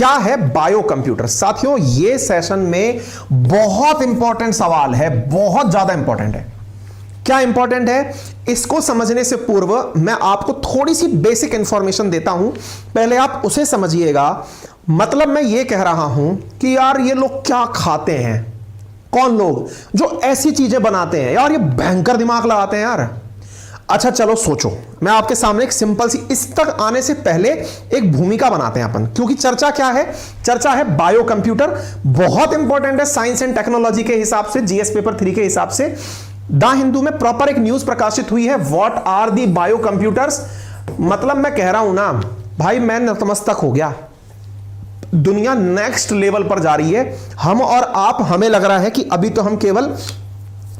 क्या है bio computer? साथियों, यह सेशन में बहुत इंपॉर्टेंट सवाल है, बहुत ज्यादा इंपॉर्टेंट है। क्या इंपॉर्टेंट है, इसको समझने से पूर्व मैं आपको थोड़ी सी बेसिक इंफॉर्मेशन देता हूं, पहले आप उसे समझिएगा। मतलब मैं यह कह रहा हूं कि यार ये लोग क्या खाते हैं, कौन लोग जो ऐसी चीजें बनाते हैं, यार ये भयंकर दिमाग लगाते हैं यार। अच्छा चलो सोचो, मैं आपके सामने एक सिंपल सी, इस तक आने से पहले एक भूमिका बनाते हैं अपन, क्योंकि चर्चा क्या है, चर्चा है बायो कंप्यूटर। बहुत इंपॉर्टेंट है साइंस एंड टेक्नोलॉजी के हिसाब से, जीएस पेपर 3 के हिसाब से। द हिंदू में प्रॉपर एक न्यूज प्रकाशित हुई है, what are the bio computers. मतलब मैं कह रहा हूं ना भाई, मैं नतमस्तक हो गया। दुनिया नेक्स्ट लेवल पर जा रही है, हम और आप, हमें लग रहा है कि अभी तो हम केवल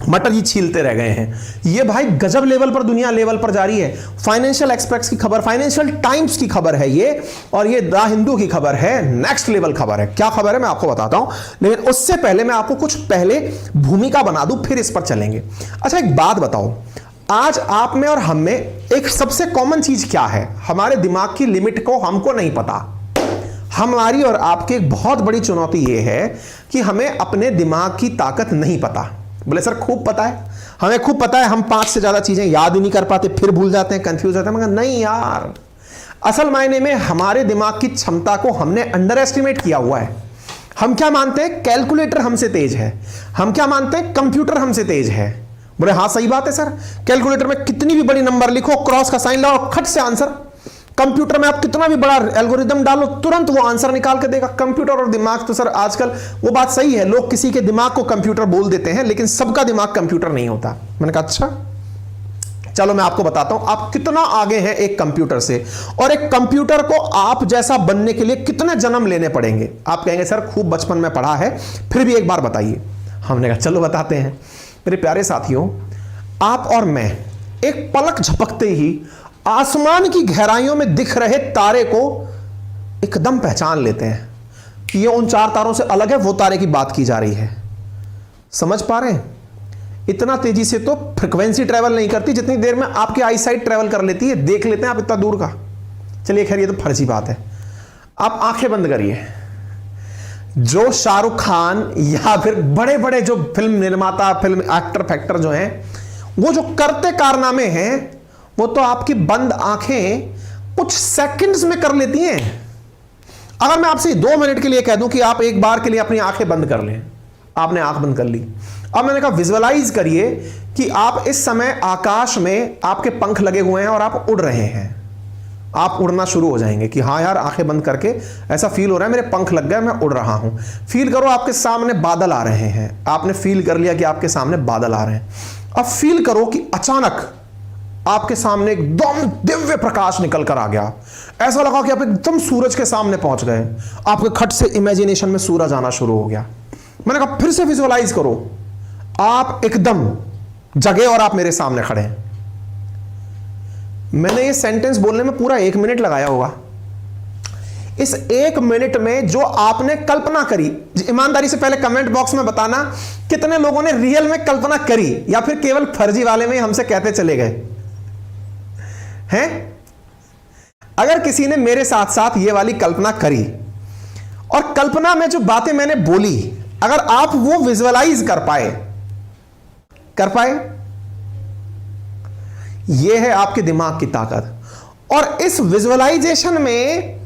मटर ही छीलते रह गए हैं। ये भाई गजब लेवल पर, दुनिया लेवल पर जा रही है। फाइनेंशियल एक्सपेक्ट्स की खबर, फाइनेंशियल टाइम्स की खबर है ये, और ये द हिंदू की खबर है, नेक्स्ट लेवल खबर है। क्या खबर है मैं आपको बताता हूं, लेकिन उससे पहले मैं आपको कुछ पहले भूमिका बना दूं, फिर इस पर चलेंगे। अच्छा एक बात बताओ, आज आप में और हम में एक सबसे कॉमन चीज क्या है? हमारे दिमाग की लिमिट को हमको नहीं पता। हमारी और आपकी एक बहुत बड़ी चुनौती यह है कि हमें अपने दिमाग की ताकत नहीं पता। बोले सर खूब पता है, हमें खूब पता है, हम 5 से ज्यादा चीजें याद ही नहीं कर पाते, फिर भूल जाते हैं, कंफ्यूज होते हैं। मगर नहीं यार, असल मायने में हमारे दिमाग की क्षमता को हमने अंडर एस्टिमेट किया हुआ है। हम क्या मानते हैं, कैलकुलेटर हमसे तेज है। हम क्या मानते हैं, कंप्यूटर हमसे तेज है। बोले हाँ सही बात है सर, कैलकुलेटर में कितनी भी बड़ी नंबर लिखो, क्रॉस का साइन लगाओ, खट से आंसर। कंप्यूटर में आप कितना भी बड़ा एल्गोरिदम डालो, तुरंत वो आंसर निकाल के देगा। कंप्यूटर और दिमाग तो सर आजकल, वो बात सही है, लोग किसी के दिमाग को कंप्यूटर बोल देते हैं, लेकिन सबका दिमाग कंप्यूटर नहीं होता। मैंने कहा अच्छा चलो मैं आपको बताता हूं आप कितना आगे हैं एक कंप्यूटर से, और एक कंप्यूटर को आप जैसा बनने के लिए कितने जन्म लेने पड़ेंगे। आप कहेंगे सर खूब बचपन में पढ़ा है, फिर भी एक बार बताइए। हमने कहा चलो बताते हैं। मेरे प्यारे साथियों, आप और मैं एक पलक झपकते ही आसमान की गहराइयों में दिख रहे तारे को एकदम पहचान लेते हैं कि ये उन 4 तारों से अलग है, वो तारे की बात की जा रही है। समझ पा रहे हैं? इतना तेजी से तो फ्रीक्वेंसी ट्रेवल नहीं करती जितनी देर में आपकी आई साइट ट्रेवल कर लेती है। देख लेते हैं आप इतना दूर का। चलिए खैर ये तो फर्जी बात है। आप आंखें बंद करिए, जो शाहरुख खान या फिर बड़े बड़े जो फिल्म निर्माता, फिल्म एक्टर फैक्टर जो हैं, वो जो करते कारनामे हैं, वो तो आपकी बंद आंखें कुछ सेकंड्स में कर लेती हैं। अगर मैं आपसे 2 मिनट के लिए कह दूं कि आप एक बार के लिए अपनी आंखें बंद कर लें, आपने आंख बंद कर ली। अब मैंने कहा विजुअलाइज करिए कि आप इस समय आकाश में, आपके पंख लगे हुए हैं और आप उड़ रहे हैं। आप उड़ना शुरू हो जाएंगे कि हाँ यार, आंखें बंद करके ऐसा फील हो रहा है मेरे पंख लग गए, मैं उड़ रहा हूं। फील करो आपके सामने बादल आ रहे हैं। आपने फील कर लिया कि आपके सामने बादल आ रहे हैं। अब फील करो कि अचानक आपके सामने एकदम दिव्य प्रकाश निकल कर आ गया। ऐसा लगा कि आप एकदम सूरज के सामने पहुंच गए। आपके खट से इमेजिनेशन में सूरज आना शुरू हो गया। मैंने कहा फिर से विजुअलाइज करो, आप एकदम जगे और आप मेरे सामने खड़े हैं। मैंने ये सेंटेंस बोलने में पूरा 1 मिनट लगाया होगा। इस 1 मिनट में जो आपने कल्पना करी, ईमानदारी से पहले कमेंट बॉक्स में बताना कितने लोगों ने रियल में कल्पना करी, या फिर केवल फर्जी वाले में हमसे कहते चले गए हैं। अगर किसी ने मेरे साथ साथ ये वाली कल्पना करी, और कल्पना में जो बातें मैंने बोली, अगर आप वो विजुअलाइज कर पाए, ये है आपके दिमाग की ताकत। और इस विजुअलाइजेशन में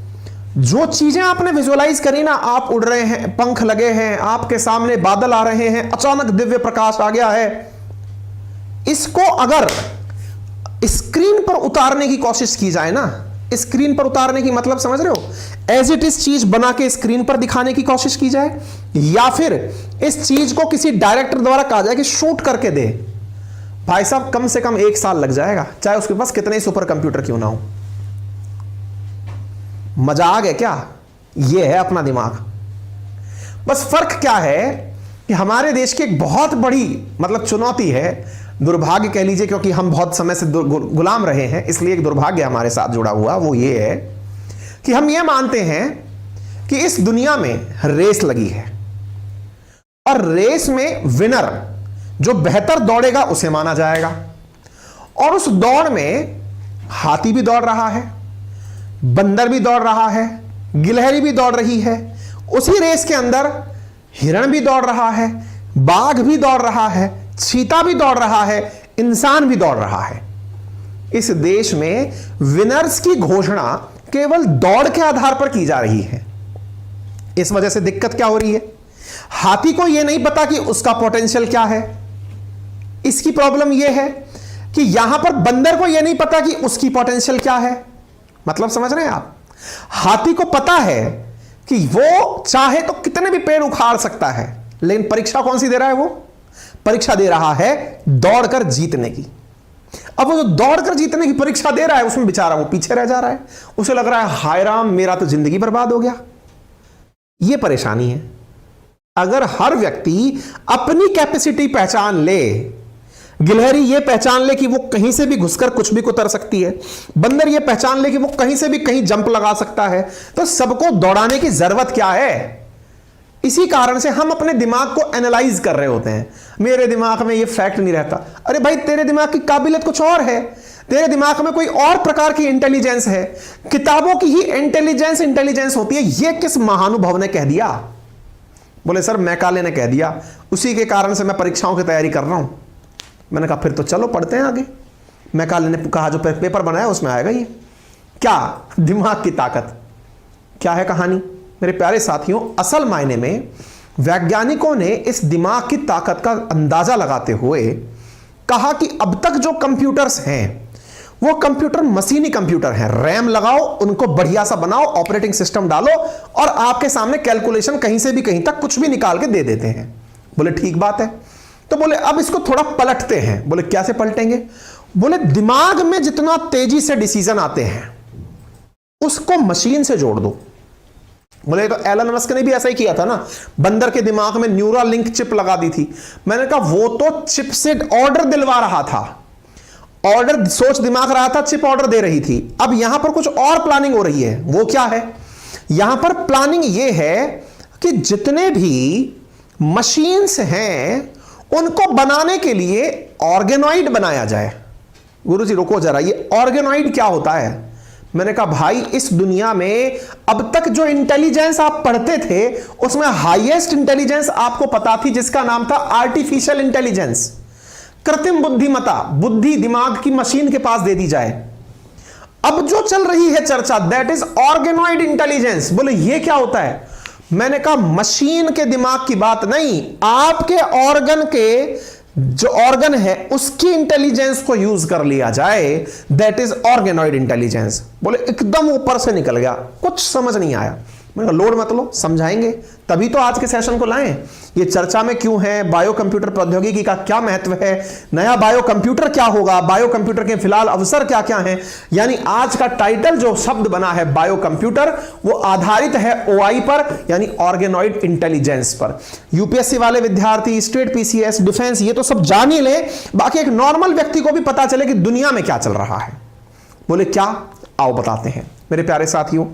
जो चीजें आपने विजुअलाइज करी ना, आप उड़ रहे हैं, पंख लगे हैं, आपके सामने बादल आ रहे हैं, अचानक दिव्य प्रकाश आ गया है, इसको अगर स्क्रीन पर उतारने की कोशिश की जाए ना, स्क्रीन पर उतारने की मतलब समझ रहे हो, एज इट इज चीज बना के स्क्रीन पर दिखाने की कोशिश की जाए, या फिर इस चीज को किसी डायरेक्टर द्वारा कहा जाए कि शूट करके दे, भाई साहब कम से कम 1 साल लग जाएगा, चाहे उसके पास कितने ही सुपर कंप्यूटर क्यों ना हो। मजा आ गया क्या? ये है अपना दिमाग। बस फर्क क्या है कि हमारे देश की एक बहुत बड़ी मतलब चुनौती है, दुर्भाग्य कह लीजिए, क्योंकि हम बहुत समय से गुलाम रहे हैं, इसलिए एक दुर्भाग्य हमारे साथ जुड़ा हुआ, वो ये है कि हम ये मानते हैं कि इस दुनिया में रेस लगी है, और रेस में विनर जो बेहतर दौड़ेगा उसे माना जाएगा। और उस दौड़ में हाथी भी दौड़ रहा है, बंदर भी दौड़ रहा है, गिलहरी भी दौड़ रही है, उसी रेस के अंदर हिरण भी दौड़ रहा है, बाघ भी दौड़ रहा है, चीता भी दौड़ रहा है, इंसान भी दौड़ रहा है। इस देश में विनर्स की घोषणा केवल दौड़ के आधार पर की जा रही है। इस वजह से दिक्कत क्या हो रही है? हाथी को यह नहीं पता कि उसका पोटेंशियल क्या है। इसकी प्रॉब्लम यह है कि यहां पर बंदर को यह नहीं पता कि उसकी पोटेंशियल क्या है। मतलब समझ रहे हैं आप? हाथी को पता है कि वो चाहे तो कितने भी पेड़ उखाड़ सकता है, लेकिन परीक्षा कौन सी दे रहा है? वो परीक्षा दे रहा है दौड़कर जीतने की। अब वो जो दौड़कर जीतने की परीक्षा दे रहा है, उसमें बेचारा वो पीछे रह जा रहा है। उसे लग रहा है हाय राम, मेरा तो जिंदगी बर्बाद हो गया। ये परेशानी है। अगर हर व्यक्ति अपनी कैपेसिटी पहचान ले, गिलहरी ये पहचान ले कि वो कहीं से भी घुसकर कुछ भी उतर सकती है, बंदर ये पहचान ले कि वो कहीं से भी कहीं जंप लगा सकता है, तो सबको दौड़ाने की जरूरत क्या है? इसी कारण से हम अपने दिमाग को एनालाइज कर रहे होते हैं। मेरे दिमाग में ये फैक्ट नहीं रहता। अरे भाई, तेरे दिमाग की काबिलियत कुछ और है, तेरे दिमाग में कोई और प्रकार की इंटेलिजेंस है। किताबों की ही इंटेलिजेंस होती है। ये किस महानुभव ने कह दिया? बोले सर मैकाले ने कह दिया, उसी के कारण से मैं परीक्षाओं की तैयारी कर रहा हूं। मैंने कहा फिर तो चलो पढ़ते हैं आगे। मैकाले ने कहा जो पेपर बनाया उसमें आएगा ये। क्या दिमाग की ताकत, क्या है कहानी? मेरे प्यारे साथियों, असल मायने में वैज्ञानिकों ने इस दिमाग की ताकत का अंदाजा लगाते हुए कहा कि अब तक जो कंप्यूटर्स हैं वो कंप्यूटर मशीनी कंप्यूटर हैं। रैम लगाओ, उनको बढ़िया सा बनाओ, ऑपरेटिंग सिस्टम डालो और आपके सामने कैलकुलेशन कहीं से भी कहीं तक कुछ भी निकाल के दे देते हैं। बोले ठीक बात है। तो बोले अब इसको थोड़ा पलटते हैं। बोले कैसे पलटेंगे? बोले दिमाग में जितना तेजी से डिसीजन आते हैं उसको मशीन से जोड़ दो। बोले तो एलन मस्क ने भी ऐसा ही किया था ना, बंदर के दिमाग में न्यूरल लिंक चिप लगा दी थी। मैंने कहा वो तो चिप से ऑर्डर दिलवा रहा था, ऑर्डर सोच दिमाग रहा था, चिप ऑर्डर दे रही थी। अब यहां पर कुछ और प्लानिंग हो रही है। वो क्या है? यहां पर प्लानिंग ये है कि जितने भी मशीन्स हैं उनको बनाने के लिए ऑर्गेनॉइड बनाया जाए। गुरुजी रुको जरा, ये ऑर्गेनॉइड क्या होता है? मैंने कहा भाई, इस दुनिया में अब तक जो इंटेलिजेंस आप पढ़ते थे उसमें हाईएस्ट इंटेलिजेंस आपको पता थी जिसका नाम था आर्टिफिशियल इंटेलिजेंस, कृत्रिम बुद्धिमत्ता। बुद्धि दिमाग की मशीन के पास दे दी जाए। अब जो चल रही है चर्चा, दैट इज ऑर्गेनॉइड इंटेलिजेंस। बोले ये क्या होता है? मैंने कहा मशीन के दिमाग की बात नहीं, आपके ऑर्गन के जो ऑर्गन है उसकी इंटेलिजेंस को यूज कर लिया जाए, दैट इज ऑर्गेनॉइड इंटेलिजेंस। बोले एकदम ऊपर से निकल गया, कुछ समझ नहीं आया। मैंने कहा लोड मत लो, समझाएंगे, तभी तो आज के सेशन को लाएं। ये चर्चा में क्यों है? बायो कंप्यूटर प्रौद्योगिकी का क्या महत्व है? नया बायो कंप्यूटर क्या होगा? बायो कंप्यूटर के फिलहाल अवसर क्या क्या हैं? यानी आज का टाइटल जो शब्द बना है बायो कंप्यूटर, वो आधारित है ओआई पर, यानी ऑर्गेनॉइड इंटेलिजेंस पर। यूपीएससी वाले विद्यार्थी, स्टेट पीसीएस, डिफेंस, ये तो सब जान ही ले, बाकी एक नॉर्मल व्यक्ति को भी पता चले कि दुनिया में क्या चल रहा है। बोले क्या? आओ बताते हैं। मेरे प्यारे साथियों,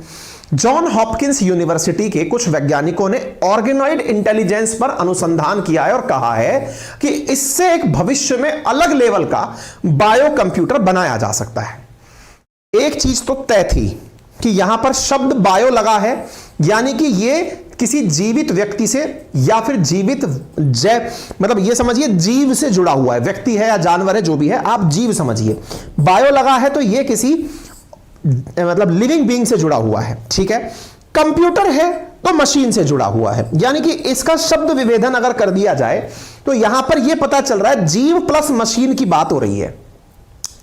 जॉन हॉपकिंस यूनिवर्सिटी के कुछ वैज्ञानिकों ने ऑर्गेनॉइड इंटेलिजेंस पर अनुसंधान किया है और कहा है कि इससे एक भविष्य में अलग लेवल का बायो कंप्यूटर बनाया जा सकता है। एक चीज तो तय थी कि यहां पर शब्द बायो लगा है, यानी कि ये किसी जीवित व्यक्ति से या फिर जीवित मतलब ये समझिए जीव से जुड़ा हुआ है। व्यक्ति है या जानवर है, जो भी है, आप जीव समझिए। बायो लगा है तो ये किसी मतलब लिविंग बीइंग से जुड़ा हुआ है, ठीक है। कंप्यूटर है तो मशीन से जुड़ा हुआ है, यानी कि इसका शब्द विभेदन अगर कर दिया जाए तो यहां पर यह पता चल रहा है जीव प्लस मशीन की बात हो रही है।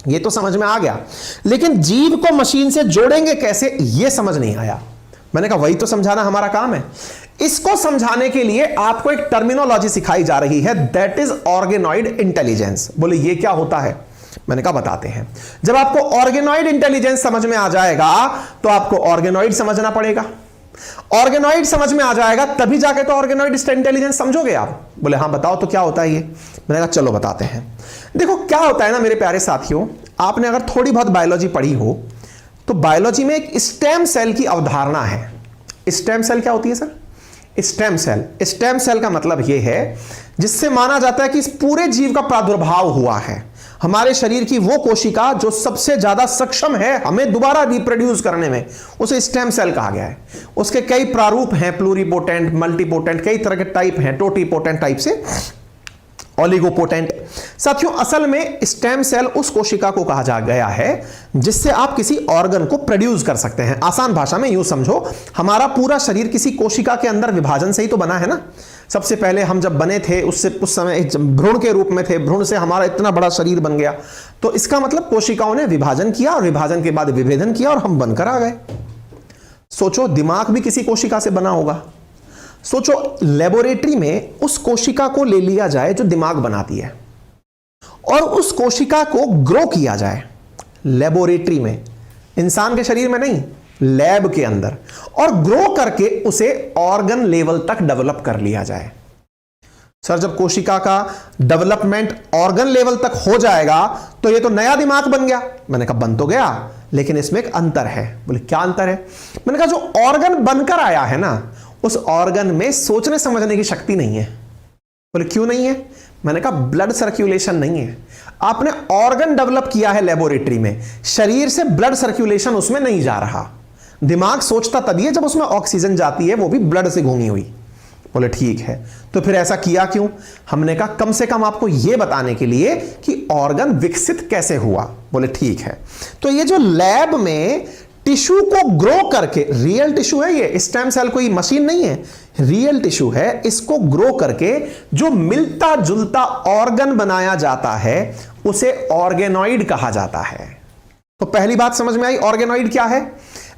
यह तो समझ में आ गया, लेकिन जीव को मशीन से जोड़ेंगे कैसे, यह समझ नहीं आया। मैंने कहा वही तो समझाना हमारा काम है। इसको समझाने के लिए आपको एक टर्मिनोलॉजी सिखाई जा रही है, दैट इज ऑर्गेनॉइड इंटेलिजेंस। बोले ये क्या होता है? मैंने कहा बताते हैं। जब आपको ऑर्गेनॉइड इंटेलिजेंस समझ में आ जाएगा तो आपको ऑर्गेनॉइड समझना पड़ेगा। ऑर्गेनॉइड समझ में आ जाएगा तभी जाके तो ऑर्गेनॉइड इंटेलिजेंस समझोगे आप। बोले हाँ बताओ तो क्या होता है ये। मैंने कहा चलो बताते हैं। देखो क्या होता है ना मेरे प्यारे साथियों, आपने अगर थोड़ी बहुत बायोलॉजी पढ़ी हो तो बायोलॉजी में एक स्टेम सेल की अवधारणा है। स्टेम सेल क्या होती है sir? Stem cell, stem cell का मतलब यह है जिससे माना जाता है कि इस पूरे जीव का प्रादुर्भाव हुआ है। हमारे शरीर की वो कोशिका जो सबसे ज्यादा सक्षम है हमें दोबारा रिप्रोड्यूस करने में, उसे स्टेम सेल कहा गया है। उसके कई प्रारूप हैं, प्लूरीपोटेंट, मल्टीपोटेंट, कई तरह के टाइप हैं, टोटीपोटेंट टाइप से ओलिगोपोटेंट। साथियों, असल में स्टेम सेल उस कोशिका को कहा जा गया है जिससे आप किसी ऑर्गन को प्रोड्यूस कर सकते हैं। आसान भाषा में यूं समझो, हमारा पूरा शरीर किसी कोशिका के अंदर विभाजन से ही तो बना है ना। सबसे पहले हम जब बने थे उससे उस समय एक भ्रूण के रूप में थे, भ्रूण से हमारा इतना बड़ा शरीर बन गया। तो इसका मतलब कोशिकाओं ने विभाजन किया और विभाजन के बाद विभेदन किया और हम बनकर आ गए। सोचो, दिमाग भी किसी कोशिका से बना होगा। सोचो, लेबोरेटरी में उस कोशिका को ले लिया जाए जो दिमाग बनाती है और उस कोशिका को ग्रो किया जाए लेबोरेटरी में, इंसान के शरीर में नहीं, लैब के अंदर, और ग्रो करके उसे ऑर्गन लेवल तक डेवलप कर लिया जाए। सर, जब कोशिका का डेवलपमेंट ऑर्गन लेवल तक हो जाएगा तो ये तो नया दिमाग बन गया। मैंने कहा बन तो गया, लेकिन इसमें एक अंतर है। बोले क्या अंतर है? मैंने कहा जो ऑर्गन बनकर आया है ना, उस ऑर्गन में सोचने समझने की शक्ति नहीं है। बोले क्यों नहीं है? मैंने कहा ब्लड सर्कुलेशन नहीं है। आपने ऑर्गन डेवलप किया है लेबोरेटरी में, शरीर से ब्लड सर्कुलेशन उसमें नहीं जा रहा। दिमाग सोचता तभी है जब उसमें ऑक्सीजन जाती है, वो भी ब्लड से घूमी हुई। बोले ठीक है, तो फिर ऐसा किया क्यों? हमने कहा कम से कम आपको यह बताने के लिए कि ऑर्गन विकसित कैसे हुआ। बोले ठीक है, तो ये जो लैब में टिश्यू को ग्रो करके, रियल टिश्यू है ये, स्टेम सेल कोई मशीन नहीं है, रियल टिश्यू है, इसको ग्रो करके जो मिलता जुलता ऑर्गन बनाया जाता है उसे ऑर्गेनॉइड कहा जाता है। तो पहली बात समझ में आई, ऑर्गेनॉइड क्या है?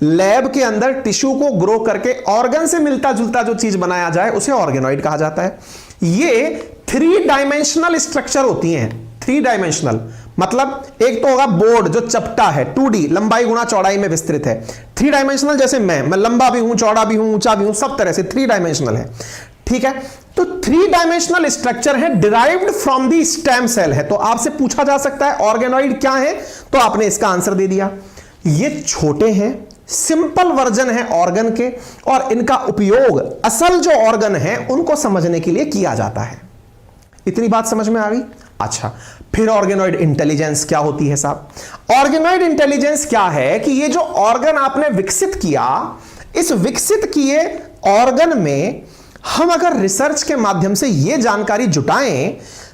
लैब के अंदर टिश्यू को ग्रो करके ऑर्गन से मिलता जुलता जो चीज बनाया जाए उसे ऑर्गेनॉइड कहा जाता है। ये 3 डायमेंशनल स्ट्रक्चर होती हैं। 3 डायमेंशनल मतलब एक तो होगा बोर्ड जो चपटा है, 2D, लंबाई गुणा चौड़ाई में विस्तृत है। 3 डायमेंशनल जैसे मैं लंबा भी हूं, चौड़ा भी हूं, ऊंचा भी हूं, सब तरह से 3 डायमेंशनल है। ठीक है, तो 3 डायमेंशनल स्ट्रक्चर है, derived from the stem cell है। तो आपसे पूछा जा सकता है ऑर्गेनॉइड क्या है, तो आपने इसका आंसर दे दिया। ये छोटे हैं, सिंपल वर्जन है ऑर्गन के, और इनका उपयोग असल जो ऑर्गन है उनको समझने के लिए किया जाता है। इतनी बात समझ में आ गई? अच्छा, फिर ऑर्गेनॉइड इंटेलिजेंस क्या होती है साहब? ऑर्गेनॉइड इंटेलिजेंस क्या है कि ये जो ऑर्गन आपने विकसित किया, इस विकसित किए ऑर्गन में हम अगर रिसर्च के माध्यम से यह जानकारी जुटाएं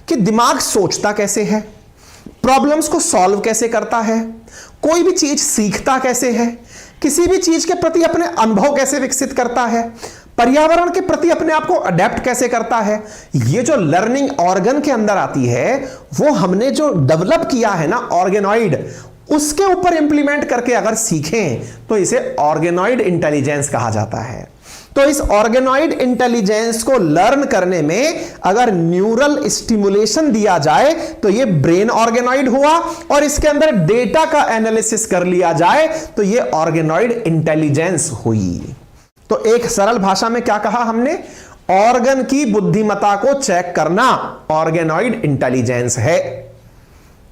कि दिमाग सोचता कैसे है, प्रॉब्लम्स को सॉल्व कैसे करता है, कोई भी चीज सीखता कैसे है, किसी भी चीज के प्रति अपने अनुभव कैसे विकसित करता है, पर्यावरण के प्रति अपने आप को अडेप्ट कैसे करता है, ये जो लर्निंग ऑर्गन के अंदर आती है वो हमने जो डेवलप किया है ना ऑर्गेनॉइड, उसके ऊपर इंप्लीमेंट करके अगर सीखें तो इसे ऑर्गेनॉइड इंटेलिजेंस कहा जाता है। तो इस ऑर्गेनॉइड इंटेलिजेंस को लर्न करने में अगर न्यूरल स्टिमुलेशन दिया जाए तो ये ब्रेन ऑर्गेनॉइड हुआ, और इसके अंदर डेटा का एनालिसिस कर लिया जाए तो ये ऑर्गेनॉइड इंटेलिजेंस हुई। तो एक सरल भाषा में क्या कहा हमने? ऑर्गन की बुद्धिमत्ता को चेक करना ऑर्गेनॉइड इंटेलिजेंस है।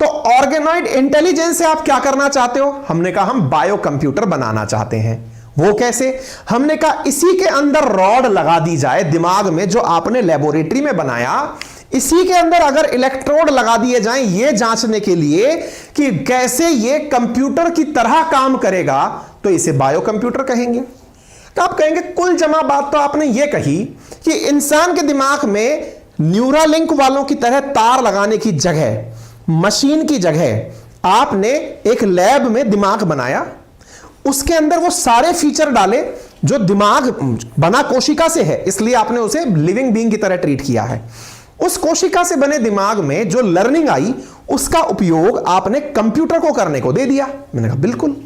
तो ऑर्गेनॉइड इंटेलिजेंस से आप क्या करना चाहते हो? हमने कहा हम बायो कंप्यूटर बनाना चाहते हैं। वो कैसे? हमने कहा इसी के अंदर रॉड लगा दी जाए दिमाग में, जो आपने लेबोरेटरी में बनाया, इसी के अंदर अगर इलेक्ट्रोड लगा दिए जाएं ये जांचने के लिए कि कैसे ये कंप्यूटर की तरह काम करेगा, तो इसे बायो कंप्यूटर कहेंगे। तो आप कहेंगे कुल जमा बात तो आपने ये कही कि इंसान के दिमाग में न्यूरालिंक वालों की तरह तार लगाने की जगह, मशीन की जगह आपने एक लैब में दिमाग बनाया, उसके अंदर वो सारे फीचर डाले जो दिमाग बना कोशिका से है, इसलिए आपने उसे लिविंग बीइंग की तरह ट्रीट किया है। उस कोशिका से बने दिमाग में जो लर्निंग आई उसका उपयोग आपने कंप्यूटर को करने को दे दिया। मैंने कहा बिल्कुल,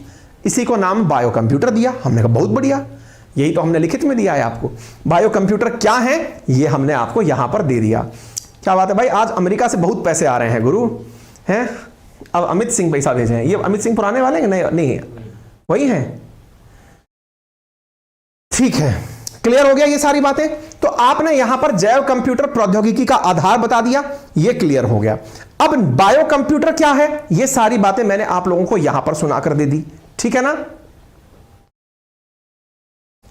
इसी को नाम बायो कंप्यूटर दिया। हमने कहा बहुत बढ़िया, यही तो हमने लिखित में दिया है आपको। बायो कंप्यूटर क्या है ये हमने आपको यहां पर दे दिया। क्या बात है भाई, आज अमेरिका से बहुत पैसे आ रहे हैं गुरु, हैं? अब अमित सिंह पैसा भेजे हैं। ये अमित सिंह पुराने वाले हैं? नहीं वही है। ठीक है, क्लियर हो गया ये सारी बातें। तो आपने यहां पर जैव कंप्यूटर प्रौद्योगिकी का आधार बता दिया, ये क्लियर हो गया। अब बायो कंप्यूटर क्या है, ये सारी बातें मैंने आप लोगों को यहां पर सुनाकर दे दी। ठीक है ना,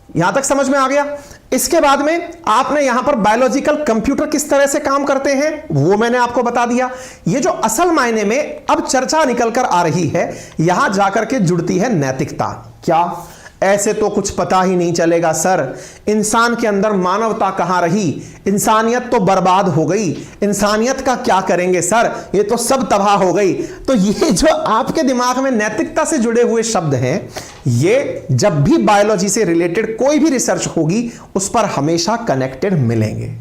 यहां तक समझ में आ गया? इसके बाद में आपने यहां पर बायोलॉजिकल कंप्यूटर किस तरह से काम करते हैं वो मैंने आपको बता दिया। ये जो असल मायने में अब चर्चा निकल कर आ रही है, यहां जाकर के जुड़ती है नैतिकता। क्या ऐसे तो कुछ पता ही नहीं चलेगा सर, इंसान के अंदर मानवता कहां रही, इंसानियत तो बर्बाद हो गई, इंसानियत का क्या करेंगे सर, ये तो सब तबाह हो गई। तो ये जो आपके दिमाग में नैतिकता से जुड़े हुए शब्द हैं, ये जब भी बायोलॉजी से रिलेटेड कोई भी रिसर्च होगी उस पर हमेशा कनेक्टेड मिलेंगे।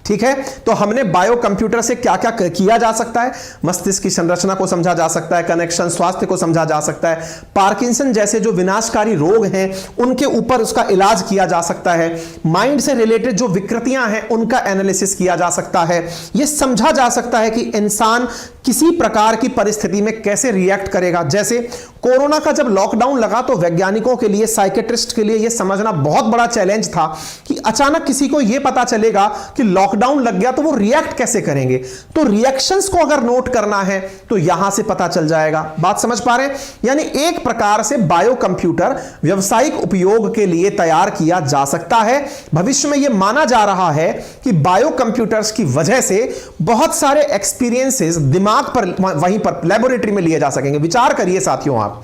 ठीक है, तो हमने बायो कंप्यूटर से क्या क्या किया जा सकता है, मस्तिष्क की संरचना को समझा जा सकता है, कनेक्शन स्वास्थ्य को समझा जा सकता है, पार्किंसन जैसे जो विनाशकारी रोग हैं उनके ऊपर उसका इलाज किया जा सकता है, माइंड से रिलेटेड जो विकृतियां हैं उनका एनालिसिस किया जा सकता है, यह समझा जा सकता है कि इंसान किसी प्रकार की परिस्थिति में कैसे रिएक्ट करेगा। जैसे कोरोना का जब लॉकडाउन लगा तो वैज्ञानिकों के लिए, साइकेट्रिस्ट के लिए यह समझना बहुत बड़ा चैलेंज था कि अचानक किसी को यह पता चलेगा कि लॉकडाउन लग गया तो वो रिएक्ट कैसे करेंगे। तो रिएक्शंस को अगर नोट करना है तो यहां से पता चल जाएगा। बात समझ पा रहे हैं? यानी एक प्रकार से बायो कंप्यूटर व्यावसायिक उपयोग के लिए तैयार किया जा सकता है। भविष्य में यह माना जा रहा है कि बायो कंप्यूटर्स की वजह से बहुत सारे एक्सपीरियंसेस दिमाग पर, वहीं पर लेबोरेटरी में लिए जा सकेंगे। विचार करिए साथियों, आप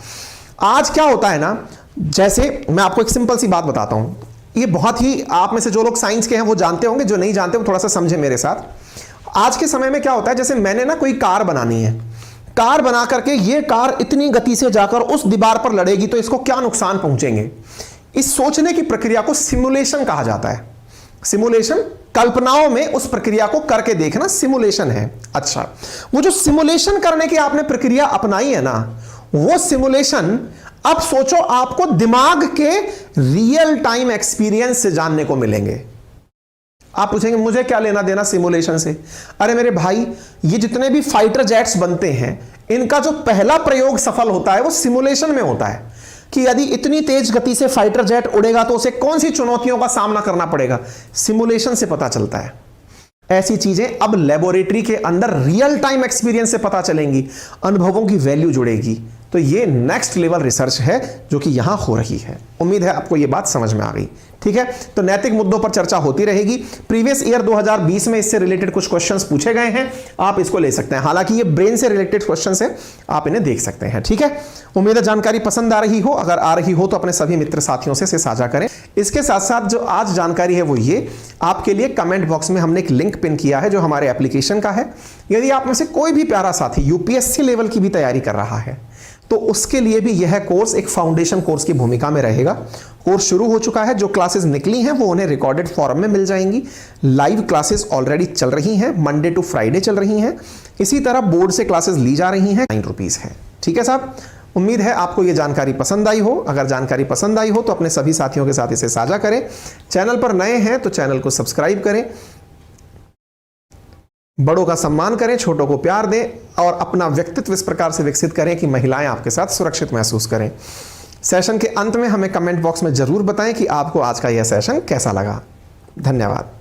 आज क्या होता है ना, जैसे मैं आपको एक सिंपल सी बात बताता हूं, ये बहुत ही आप में से जो लोग साइंस के हैं वो जानते होंगे, जो नहीं जानते वो थोड़ा सा समझे मेरे साथ। आज के समय में क्या होता है, जैसे मैंने ना कोई कार बनानी है, कार बना करके ये कार इतनी गति से जाकर उस दीवार पर लड़ेगी तो इसको क्या नुकसान पहुंचेंगे, इस सोचने की प्रक्रिया को सिमुलेशन कहा जाता है। सिमुलेशन, कल्पनाओं में उस प्रक्रिया को करके देखना सिमुलेशन है। अच्छा, वो जो सिमुलेशन करने की आपने प्रक्रिया अपनाई है ना, वो सिमुलेशन अब सोचो आपको दिमाग के रियल टाइम एक्सपीरियंस से जानने को मिलेंगे। आप पूछेंगे मुझे क्या लेना देना सिमुलेशन से? अरे मेरे भाई, ये जितने भी फाइटर जेट्स बनते हैं इनका जो पहला प्रयोग सफल होता है वो सिमुलेशन में होता है कि यदि इतनी तेज गति से फाइटर जेट उड़ेगा तो उसे कौन सी चुनौतियों का सामना करना पड़ेगा, सिमुलेशन से पता चलता है। ऐसी चीजें अब लेबोरेटरी के अंदर रियल टाइम एक्सपीरियंस से पता चलेंगी, अनुभवों की वैल्यू जुड़ेगी। तो ये नेक्स्ट लेवल रिसर्च है जो कि यहां हो रही है। उम्मीद है आपको ये बात समझ में आ गई। ठीक है, तो नैतिक मुद्दों पर चर्चा होती रहेगी। प्रीवियस ईयर 2020 में इससे रिलेटेड कुछ क्वेश्चंस पूछे गए हैं, आप इसको ले सकते हैं। हालांकि ये ब्रेन से रिलेटेड क्वेश्चंस है, आप इन्हें देख सकते हैं। ठीक है, उम्मीद है जानकारी पसंद आ रही हो। अगर आ रही हो तो अपने सभी मित्र साथियों से साझा करें। इसके साथ साथ जो आज जानकारी है वो ये, आपके लिए कमेंट बॉक्स में हमने एक लिंक पिन किया है जो हमारे एप्लीकेशन का है। यदि आप में से कोई भी प्यारा साथी यूपीएससी लेवल की भी तैयारी कर रहा है तो उसके लिए भी यह कोर्स एक फाउंडेशन कोर्स की भूमिका में रहेगा। कोर्स शुरू हो चुका है, जो क्लासेस निकली हैं वो उन्हें रिकॉर्डेड फॉर्म में मिल जाएंगी। लाइव क्लासेस ऑलरेडी चल रही हैं, मंडे टू फ्राइडे चल रही हैं। इसी तरह बोर्ड से क्लासेस ली जा रही हैं, 9 रुपीज है। ठीक है साहब, उम्मीद है आपको ये जानकारी पसंद आई हो। अगर जानकारी पसंद आई हो तो अपने सभी साथियों के साथ इसे साझा करें। चैनल पर नए हैं तो चैनल को सब्सक्राइब करें। बड़ों का सम्मान करें, छोटों को प्यार दें और अपना व्यक्तित्व इस प्रकार से विकसित करें कि महिलाएं आपके साथ सुरक्षित महसूस करें। सेशन के अंत में हमें कमेंट बॉक्स में जरूर बताएं कि आपको आज का यह सेशन कैसा लगा। धन्यवाद।